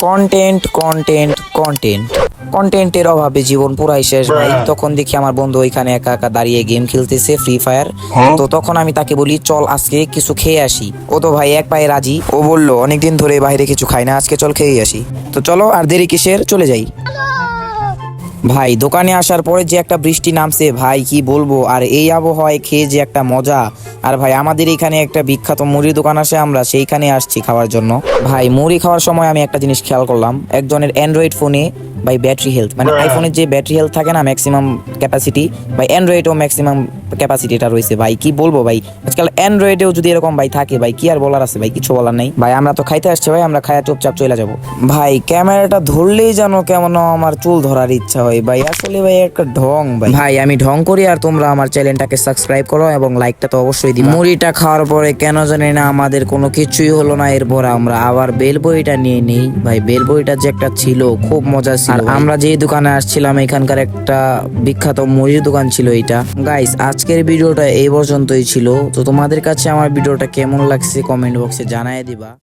Content content content কন্টেন্টের অভাবে জীবন পুরাই শেষ ভাই। তখন দেখি আমার বন্ধু ওইখানে একা একা দাঁড়িয়ে গেম খেলতেছে ফ্রি ফায়ার। তো তখন আমি তাকে বলি চল আজকে কিছু খেয়ে আসি। ও তো ভাই এক পায়ে রাজি। ও বললো অনেকদিন ধরে বাইরে কিছু খাই না, আজকে চল খেয়ে আসি। তো চলো আর দেরি কিসের, চলে যাই। ভাই দোকানে আসার পরে যে একটা বৃষ্টি নামছে ভাই কি বলবো, আর এই আবহাওয়ায় খেয়ে যে একটা মজা। আর ভাই আমাদের এখানে একটা বিখ্যাত মুড়ির দোকান আছে, আমরা সেইখানে আসছি খাওয়ার জন্য। ভাই মুড়ি খাওয়ার সময় আমি একটা জিনিস খেয়াল করলাম, একজনের অ্যান্ড্রয়েড ফোনে ভাই ব্যাটারি হেলথ, মানে আইফোনের যে ব্যাটারি হেলথ থাকে না ম্যাক্সিমাম ক্যাপাসিটি, ভাই অ্যান্ড্রয়েডও ম্যাক্সিমাম ক্যাপাসিটিটা রয়েছে। ভাই কি বলবো ভাই, আজকাল অ্যান্ড্রয়েডেও যদি এরকম ভাই থাকে ভাই কি আর বলার আছে ভাই, কিছু বলার নেই ভাই। আমরা তো খাইতে আসছি ভাই, আমরা খায়া চুপচাপ চলে যাবো। ভাই ক্যামেরাটা ধরলেই যেন কেমন আমার চুল ধরার ইচ্ছা হয় ভাই, আসলে ভাই একটা ঢং ভাই। ভাই আমি ঢং করি আর তোমরা আমার চ্যানেলটাকে সাবস্ক্রাইব করো এবং লাইকটা তো অবশ্যই দিবা। মুড়িটা খাওয়ার পরে কেন জানি না আমাদের কোনো কিছুই হলো না। এরপর আমরা আবার বেল বইটা নিয়ে নিই ভাই। বেল বইটা যে একটা ছিল খুব মজা ছিল। আর আমরা যে দোকানে আসছিলাম এখানকার একটা বিখ্যাত মুড়ির দোকান ছিল এইটা। গাইস আজকের ভিডিওটা এই পর্যন্তই ছিল। তো তোমাদের কাছে আমার ভিডিওটা কেমন লাগছে কমেন্ট বক্সে জানাই দিবা।